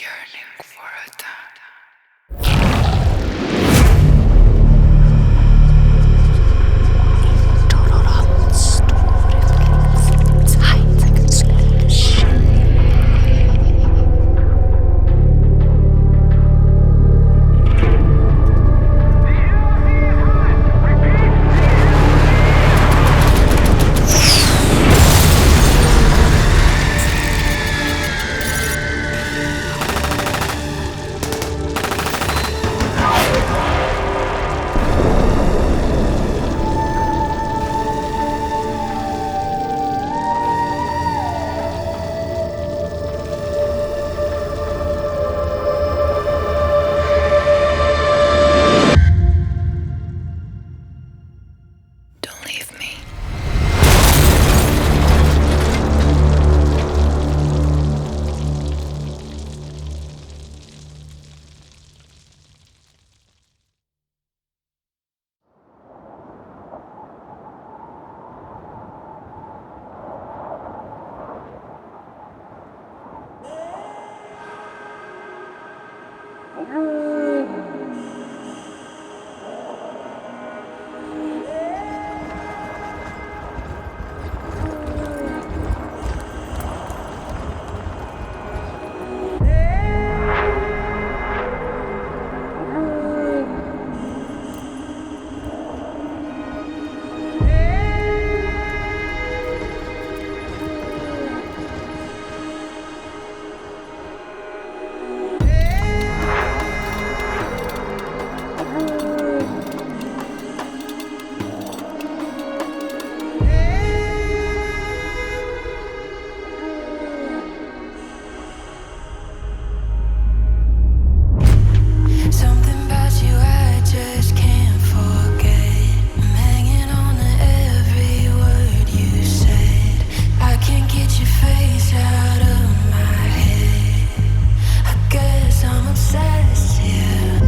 yearning for a time. Don't leave me. Something about you I just can't forget. I'm hanging on to every word you said. I can't get your face out of my head. I guess I'm obsessed, yeah.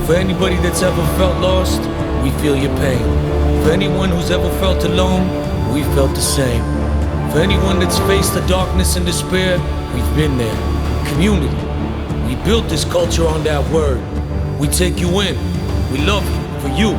For anybody that's ever felt lost, we feel your pain. For anyone who's ever felt alone, we felt the same. For anyone that's faced the darkness and despair, we've been there. Community. We built this culture on that word. We take you in. We love you for you.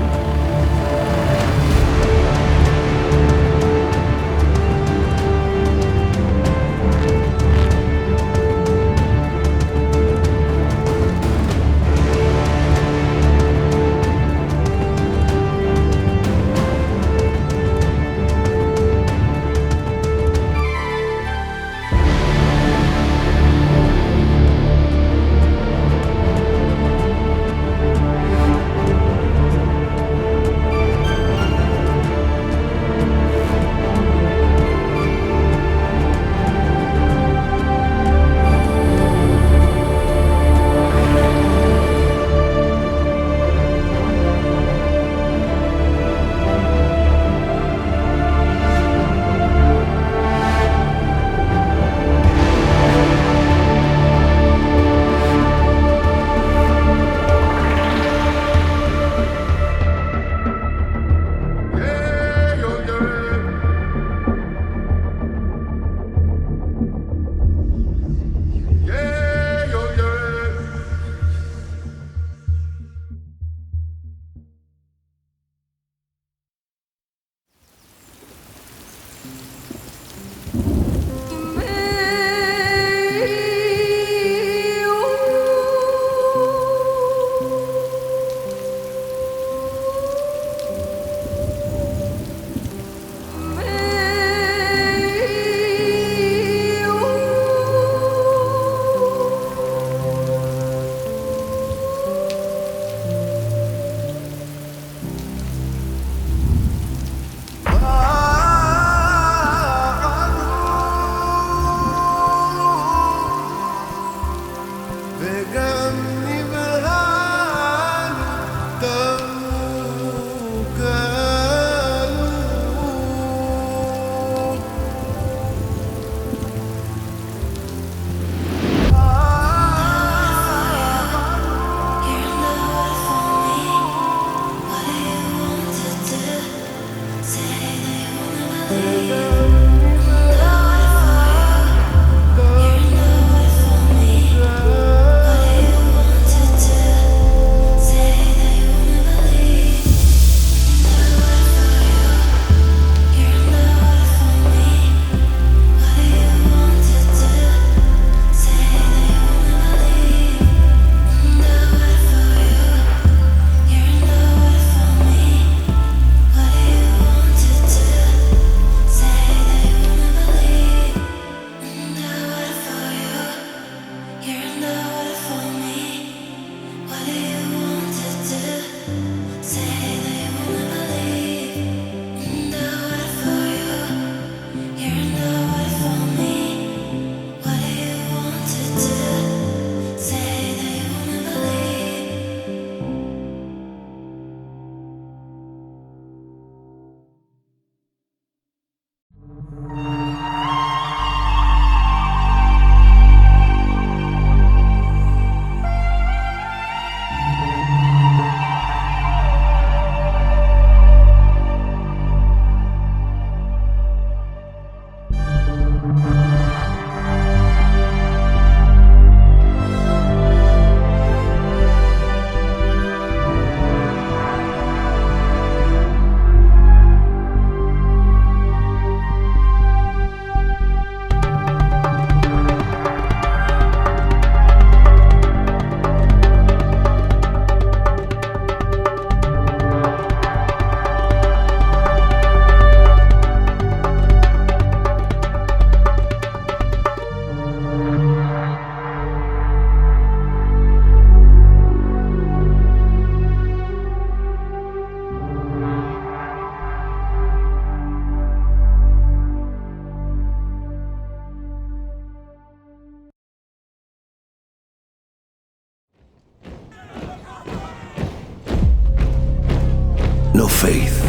No faith,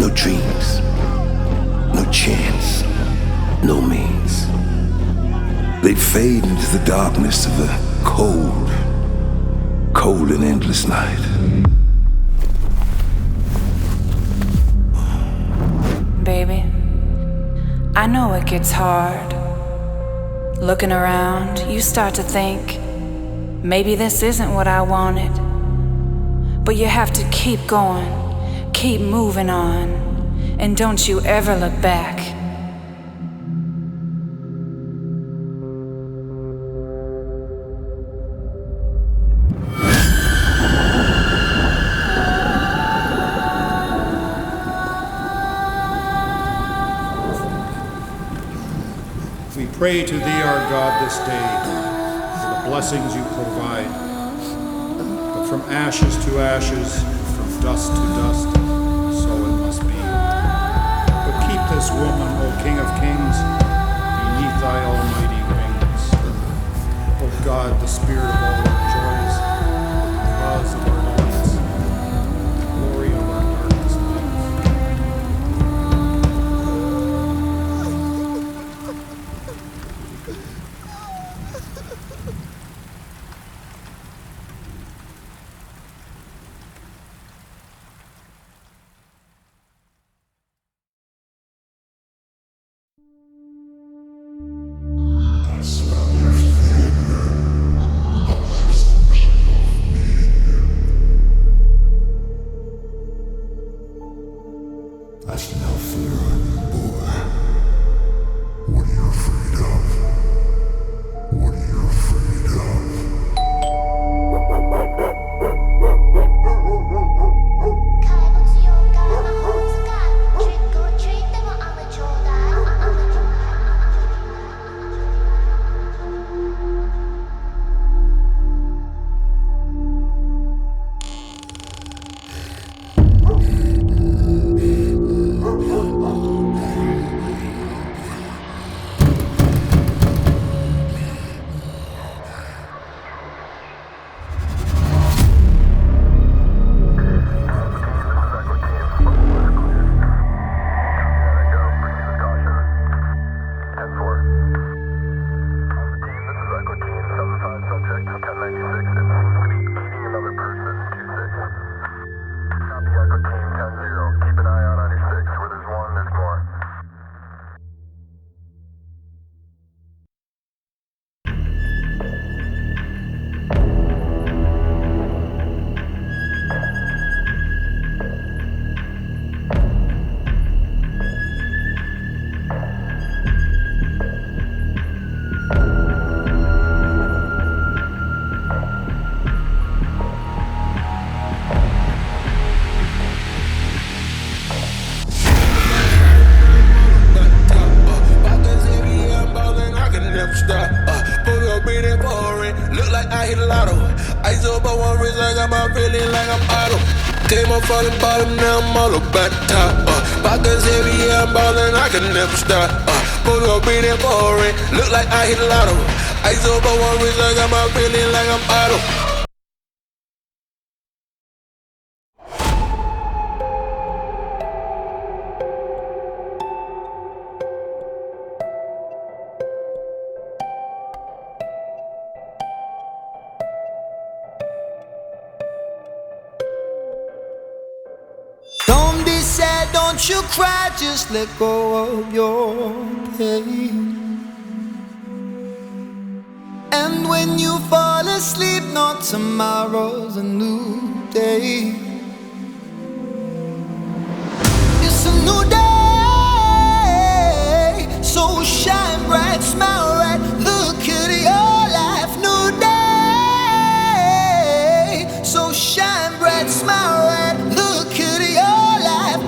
no dreams, no chance, no means. They fade into the darkness of a cold, cold and endless night. Baby, I know it gets hard. Looking around, you start to think, maybe this isn't what I wanted. But you have to keep going, keep moving on, and don't you ever look back. We pray to Thee, our God, this day for the blessings You provide. But from ashes to ashes, from dust to dust, so it must be. But keep this woman, O King of Kings, beneath Thy almighty wings. O God, the spirit of all our joys, the cause of our delights, the glory of our darkest nights. That's no fear, boy. What are you afraid of? What are you afraid of? got my feeling like I'm auto. Came up from the bottom, now I'm all about the top. Pockets heavy, yeah, I'm ballin', I can never stop. Pull up in that foreign, look like I hit a lotto. Ice over one wrist, I got my feeling like I'm auto. Don't be sad, don't you cry, just let go of your pain. And when you fall asleep, know tomorrow's a new day. It's a new day, so shine bright, smile right, look at your life. New day, so shine bright, smile right, look at your life.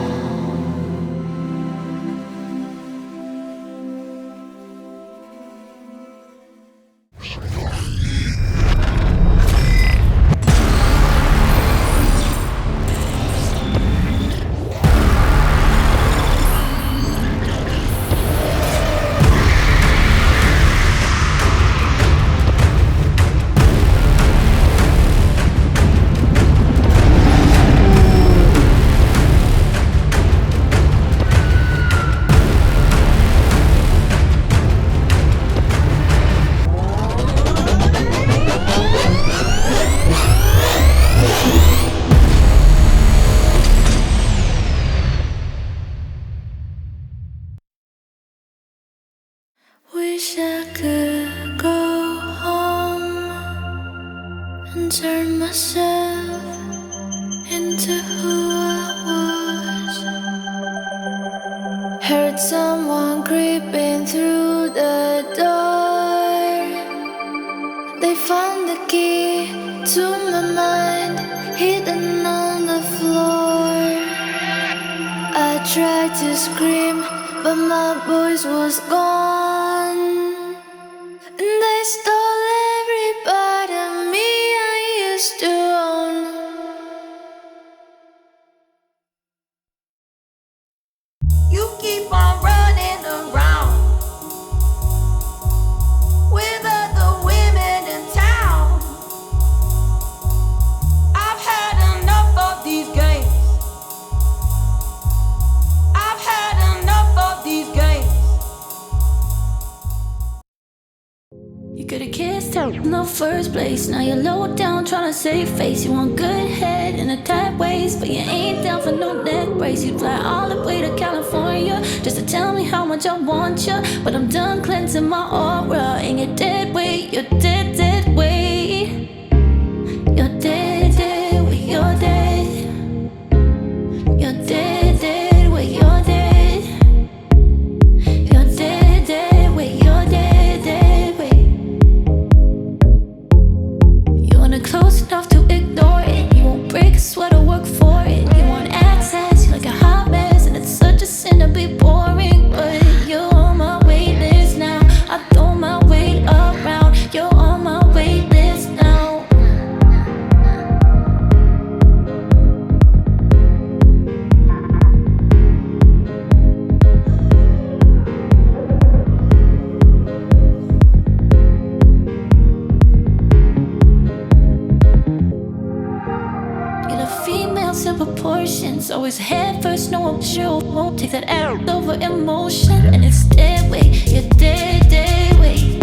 Wish I could go home and turn myself into who I was. Heard someone creeping through the door. They found the key to my mind hidden on the floor. I tried to scream, but my voice was gone. And they stole every part of me I used to own. You keep on running around with other women in town. I've had enough of these games. I've had enough of these games. You could've kissed her in the first place. Now you're low down trying to save face. You want good head in a tight waist, but you ain't down for no neck brace. You'd fly all the way to California just to tell me how much I want you. But I'm done cleansing my aura, and you're dead weight. You're dead, dead weight. You're dead, dead weight. You're dead. You're dead, dead weight. You're dead. You're dead, dead weight. You're dead, dead weight. You wanna close enough to ignore it. You won't break a sweat or work for it. You want access, you're like a hot mess, and it's such a sin to be boring. But you're on my wait list now. I throw my weight around. You're on my wait list now. You're the females in proportions, always head first, no option. Won't take that arrow over emotion, and it's dead weight. You're dead, dead weight.